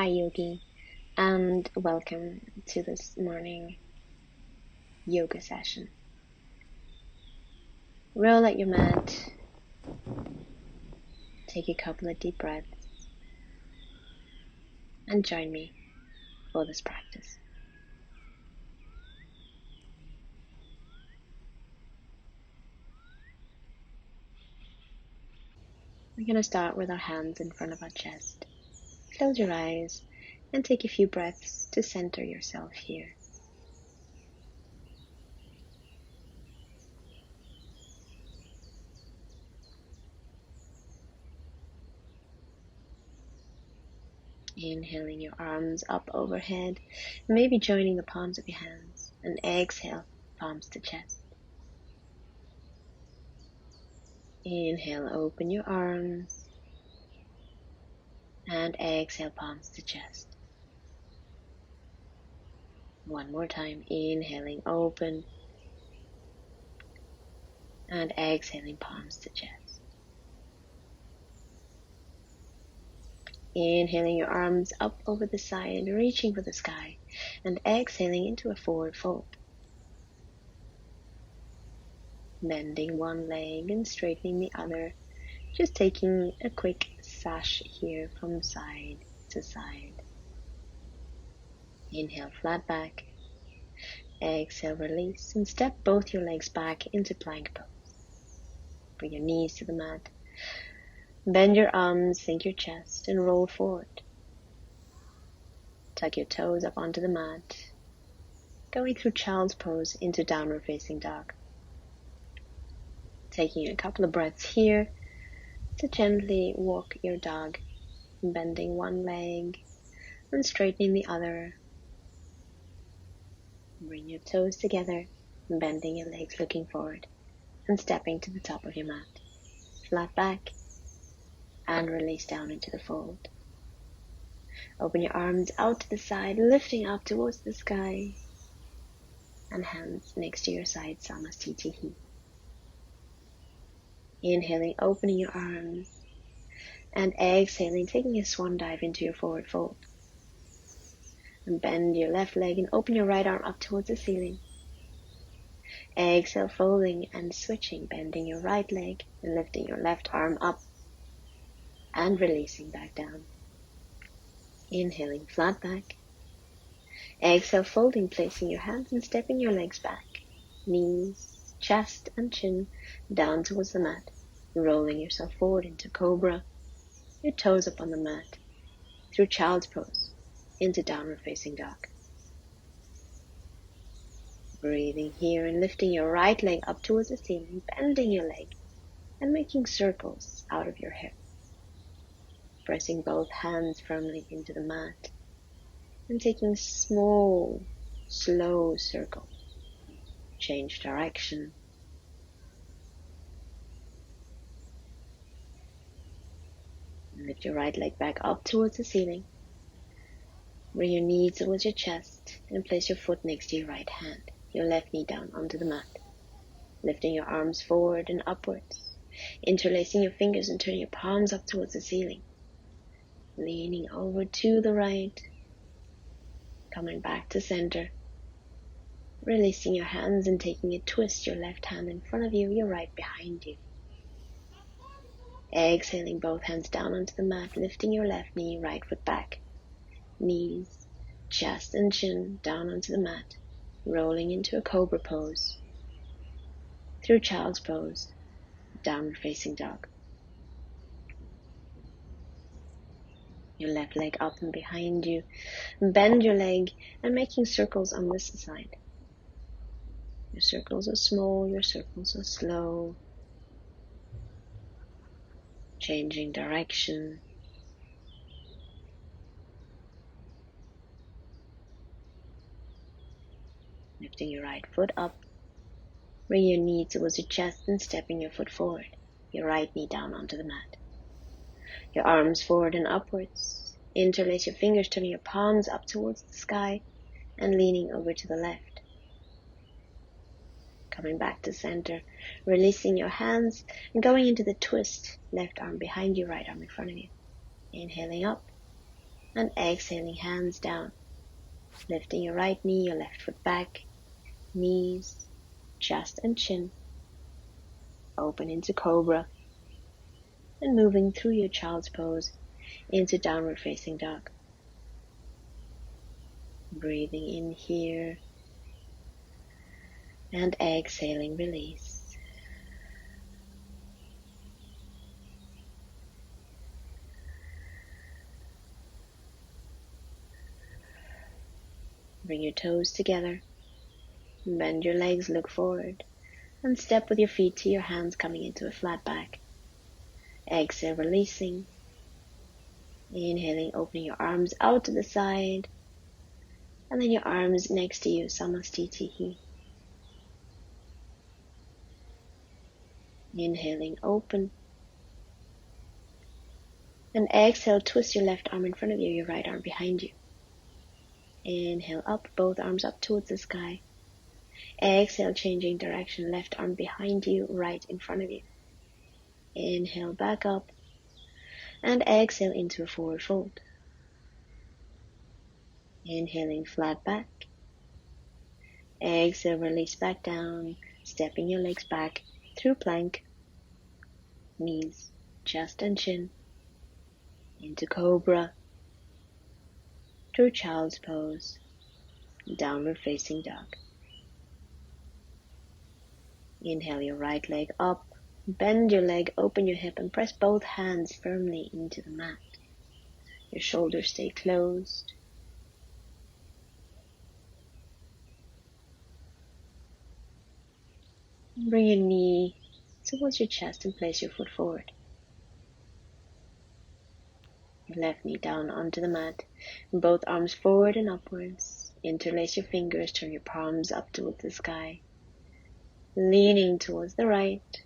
Hi Yogi, and welcome to this morning yoga session. Roll out your mat, take a couple of deep breaths, and join me for this practice. We're going to start with our hands in front of our chest. Close your eyes and take a few breaths to center yourself here. Inhaling your arms up overhead, maybe joining the palms of your hands, and exhale, palms to chest. Inhale, open your arms, and exhale, palms to chest. One more time, inhaling, open, and exhaling, palms to chest. Inhaling your arms up over the side, reaching for the sky, and exhaling into a forward fold. Bending one leg and straightening the other, just taking a quick sash here from side to side. Inhale, flat back. Exhale, release, and step both your legs back into plank pose. Bring your knees to the mat. Bend your arms, sink your chest, and roll forward. Tuck your toes up onto the mat, going through child's pose into downward facing dog. Taking a couple of breaths here to gently walk your dog, bending one leg and straightening the other. Bring your toes together, bending your legs looking forward, and stepping to the top of your mat. Flat back, and release down into the fold. Open your arms out to the side, lifting up towards the sky, and hands next to your side, Samastitihi. Inhaling, opening your arms, and exhaling, taking a swan dive into your forward fold. And bend your left leg and open your right arm up towards the ceiling. Exhale, folding and switching, bending your right leg and lifting your left arm up and releasing back down. Inhaling, flat back. Exhale, folding, placing your hands and stepping your legs back. Knees, chest and chin down towards the mat. Rolling yourself forward into cobra. Your toes up on the mat. Through child's pose into downward facing dog. Breathing here and lifting your right leg up towards the ceiling, bending your leg and making circles out of your hip. Pressing both hands firmly into the mat and taking small, slow circles. Change direction. Lift your right leg back up towards the ceiling. Bring your knee towards your chest and place your foot next to your right hand. Your left knee down onto the mat. Lifting your arms forward and upwards. Interlacing your fingers and turning your palms up towards the ceiling. Leaning over to the right. Coming back to center. Releasing your hands and taking a twist. Your left hand in front of you, your right behind you. Exhaling, both hands down onto the mat, lifting your left knee, right foot back. Knees, chest and chin down onto the mat, rolling into a cobra pose. Through child's pose, downward facing dog. Your left leg up and behind you. Bend your leg and making circles on this side. Your circles are small, your circles are slow. Changing direction. Lifting your right foot up. Bring your knee towards your chest and stepping your foot forward. Your right knee down onto the mat. Your arms forward and upwards. Interlace your fingers, turning your palms up towards the sky and leaning over to the left. Coming back to center, releasing your hands and going into the twist. Left arm behind you, right arm in front of you. Inhaling up. And exhaling, hands down, lifting your right knee, your left foot back, knees, chest and chin, open into cobra, and moving through your child's pose into downward facing dog. Breathing in here and exhaling, release. Bring your toes together, bend your legs, look forward, and step with your feet to your hands coming into a flat back. Exhale, releasing. Inhaling, opening your arms out to the side, and then your arms next to you, samastitihi. Inhaling, open. And exhale, twist your left arm in front of you, your right arm behind you. Inhale up, both arms up towards the sky. Exhale, changing direction, left arm behind you, right in front of you. Inhale, back up. And exhale into a forward fold. Inhaling, flat back. Exhale, release back down, stepping your legs back through plank. Knees, chest and chin. Into cobra. Through child's pose. Downward facing dog. Inhale your right leg up. Bend your leg, open your hip, and press both hands firmly into the mat. Your shoulders stay closed. Bring your knee towards your chest and place your foot forward. Your left knee down onto the mat. Both arms forward and upwards. Interlace your fingers, turn your palms up towards the sky. Leaning towards the right.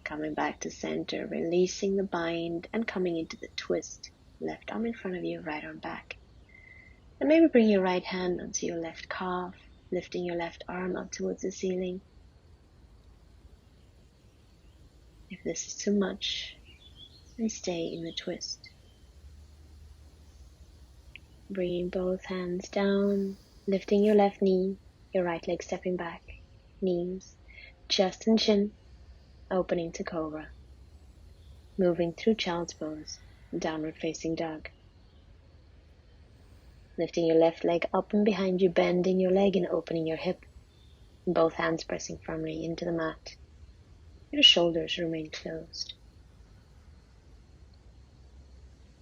Coming back to center, releasing the bind and coming into the twist. Left arm in front of you, right arm back. And maybe bring your right hand onto your left calf, lifting your left arm up towards the ceiling. If this is too much, then stay in the twist. Bringing both hands down, lifting your left knee, your right leg stepping back, knees, chest and chin, opening to cobra. Moving through child's pose, downward facing dog. Lifting your left leg up and behind you, bending your leg and opening your hip. Both hands pressing firmly into the mat. Your shoulders remain closed.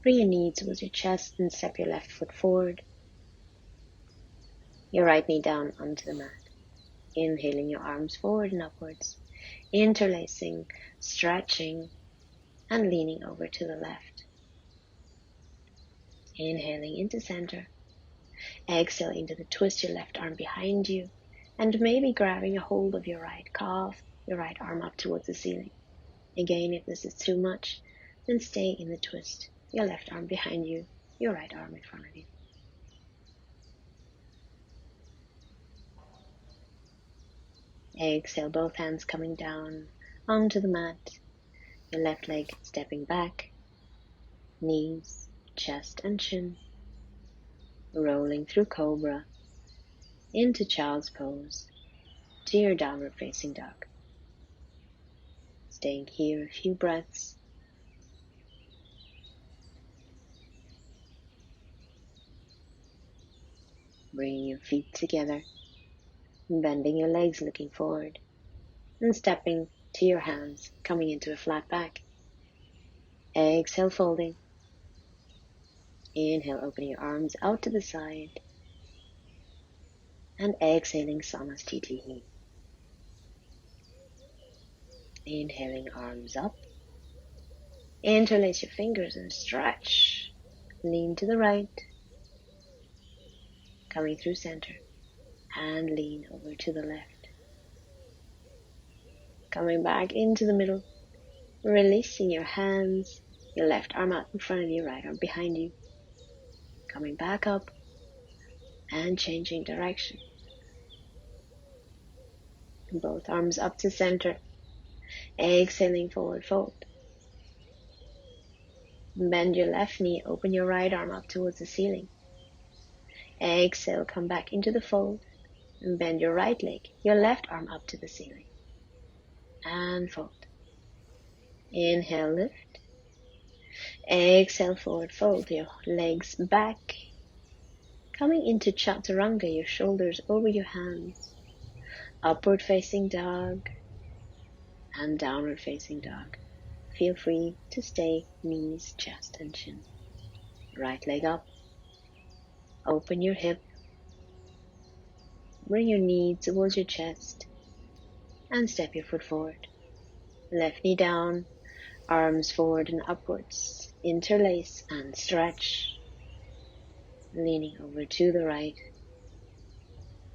Bring your knee towards your chest and step your left foot forward. Your right knee down onto the mat. Inhaling your arms forward and upwards. Interlacing, stretching, and leaning over to the left. Inhaling into center. Exhale into the twist, your left arm behind you, and maybe grabbing a hold of your right calf, your right arm up towards the ceiling. Again, if this is too much, then stay in the twist, your left arm behind you, your right arm in front of you. Exhale, both hands coming down onto the mat, your left leg stepping back, knees, chest and chin, rolling through cobra, into child's pose, to your downward facing dog. Staying here a few breaths. Bringing your feet together, bending your legs looking forward, and stepping to your hands, coming into a flat back. Exhale, folding. Inhale, opening your arms out to the side. And exhaling, samastitihi. Inhaling, arms up. Interlace your fingers and stretch. Lean to the right. Coming through center. And lean over to the left. Coming back into the middle. Releasing your hands. Your left arm out in front of you, right arm behind you. Coming back up. And changing direction. Both arms up to center. Exhaling, forward fold. Bend your left knee, open your right arm up towards the ceiling. Exhale, come back into the fold and bend your right leg, your left arm up to the ceiling. And fold. Inhale, lift. Exhale, forward fold your legs back. Coming into chaturanga, your shoulders over your hands. Upward facing dog and downward facing dog. Feel free to stay knees, chest and chin. Right leg up. Open your hip. Bring your knee towards your chest and step your foot forward. Left knee down, arms forward and upwards. Interlace and stretch. Leaning over to the right.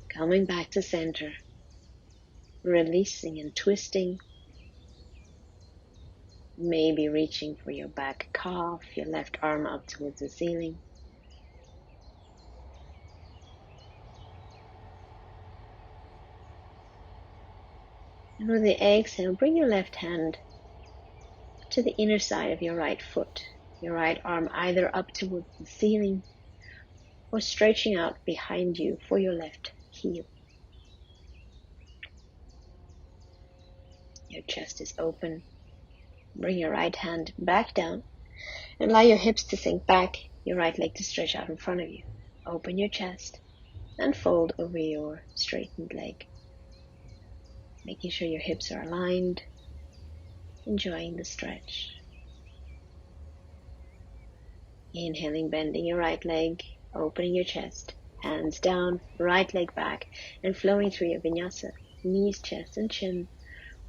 Coming back to center. Releasing and twisting. Maybe reaching for your back calf, your left arm up towards the ceiling. And with the exhale, bring your left hand to the inner side of your right foot. Your right arm either up towards the ceiling or stretching out behind you for your left heel. Your chest is open. Bring your right hand back down and allow your hips to sink back, your right leg to stretch out in front of you. Open your chest and fold over your straightened leg. Making sure your hips are aligned, enjoying the stretch. Inhaling, bending your right leg, opening your chest, hands down, right leg back, and flowing through your vinyasa, knees, chest, and chin,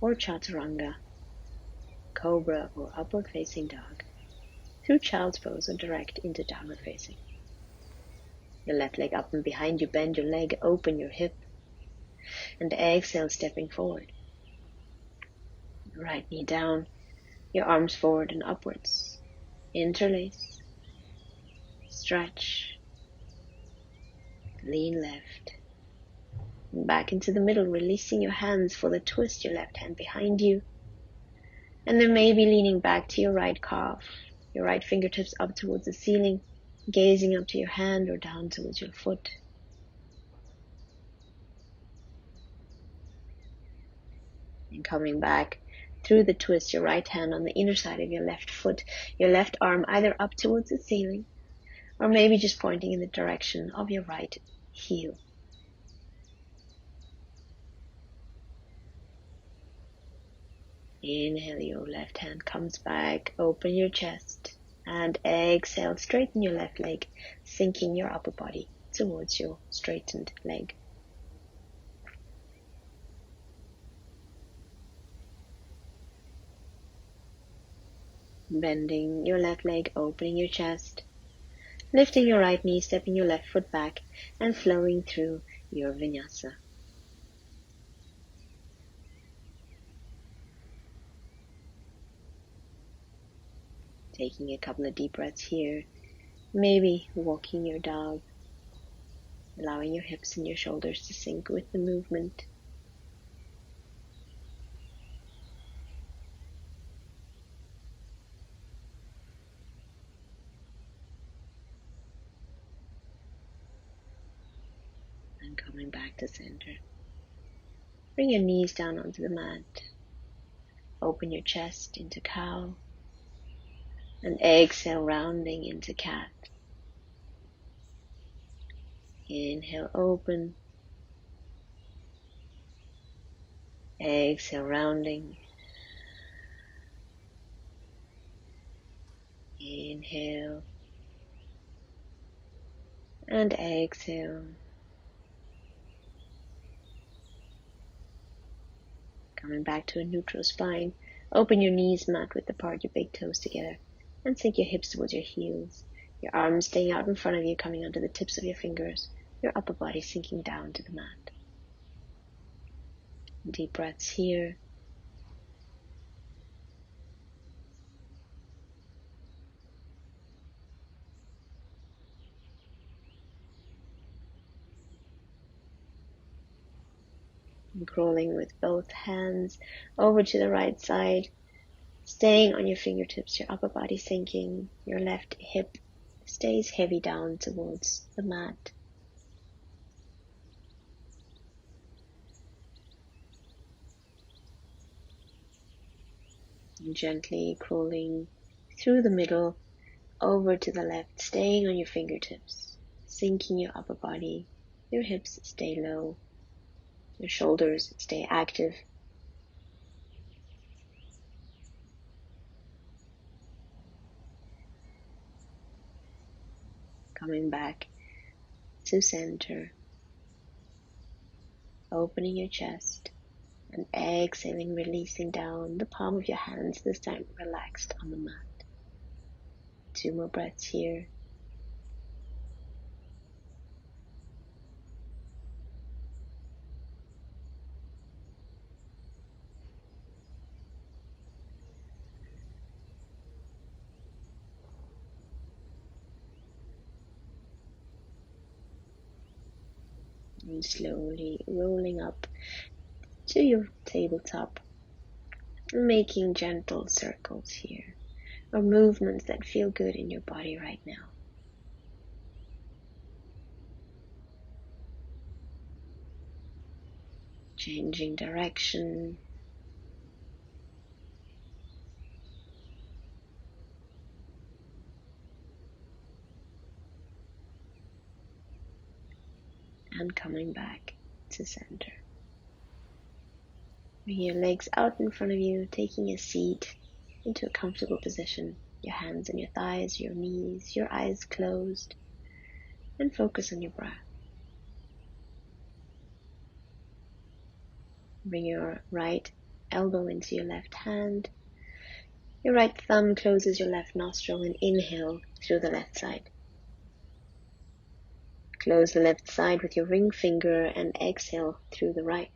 or chaturanga, cobra, or upward facing dog, through child's pose or direct into downward facing. Your left leg up and behind you, bend your leg, open your hip, and exhale, stepping forward. Right knee down, your arms forward and upwards. Interlace, stretch, lean left. Back into the middle, releasing your hands for the twist, your left hand behind you. And then maybe leaning back to your right calf, your right fingertips up towards the ceiling, gazing up to your hand or down towards your foot. And coming back through the twist, your right hand on the inner side of your left foot, your left arm either up towards the ceiling or maybe just pointing in the direction of your right heel. Inhale, your left hand comes back, open your chest, and exhale, straighten your left leg, sinking your upper body towards your straightened leg. Bending your left leg, opening your chest, lifting your right knee, stepping your left foot back, and flowing through your vinyasa. Taking a couple of deep breaths here, maybe walking your dog, allowing your hips and your shoulders to sink with the movement. And coming back to center. Bring your knees down onto the mat. Open your chest into cow. And exhale, rounding into cat. Inhale, open. Exhale, rounding. Inhale. And exhale. Coming back to a neutral spine. Open your knees, mat width apart, your big toes together. And sink your hips towards your heels. Your arms staying out in front of you, coming onto the tips of your fingers. Your upper body sinking down to the mat. Deep breaths here. And crawling with both hands over to the right side. Staying on your fingertips, your upper body sinking, your left hip stays heavy down towards the mat. And gently crawling through the middle over to the left, staying on your fingertips, sinking your upper body, your hips stay low, your shoulders stay active. Coming back to center, opening your chest and exhaling, releasing down the palm of your hands, this time relaxed on the mat. 2 more breaths here. And slowly rolling up to your tabletop, making gentle circles here, or movements that feel good in your body right now. Changing direction. And coming back to center. Bring your legs out in front of you, taking a seat into a comfortable position. Your hands on your thighs, your knees, your eyes closed, and focus on your breath. Bring your right elbow into your left hand. Your right thumb closes your left nostril and inhale through the left side. Close the left side with your ring finger and exhale through the right.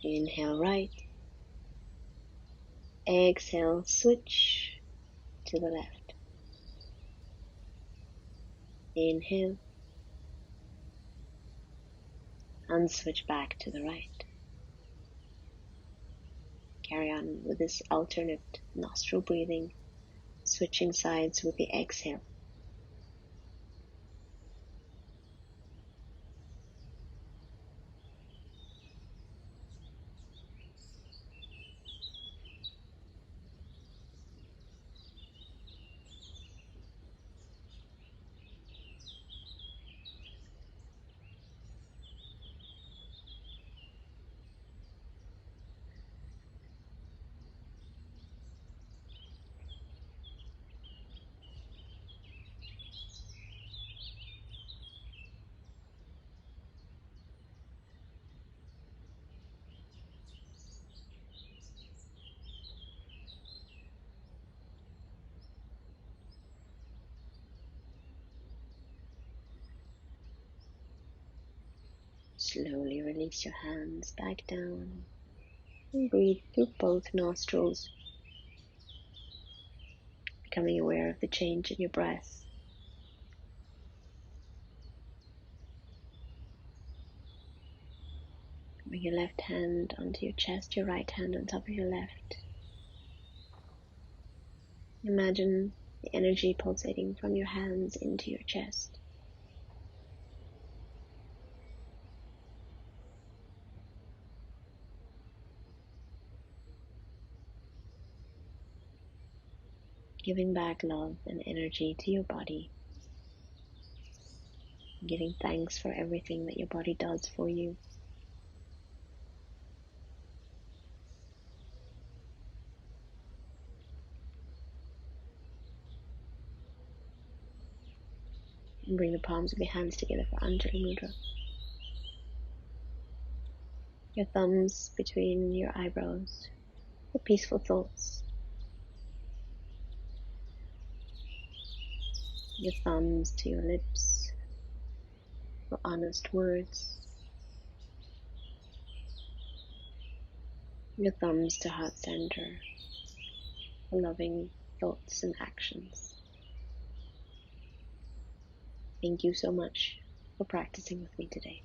Inhale right. Exhale, switch to the left. Inhale. And switch back to the right. Carry on with this alternate nostril breathing, switching sides with the exhale. Slowly release your hands back down and breathe through both nostrils, becoming aware of the change in your breath. Bring your left hand onto your chest, your right hand on top of your left. Imagine the energy pulsating from your hands into your chest. Giving back love and energy to your body. Giving thanks for everything that your body does for you. And bring the palms of your hands together for Anjali Mudra. Your thumbs between your eyebrows for peaceful thoughts. Your thumbs to your lips for honest words. Your thumbs to heart center for loving thoughts and actions. Thank you so much for practicing with me today.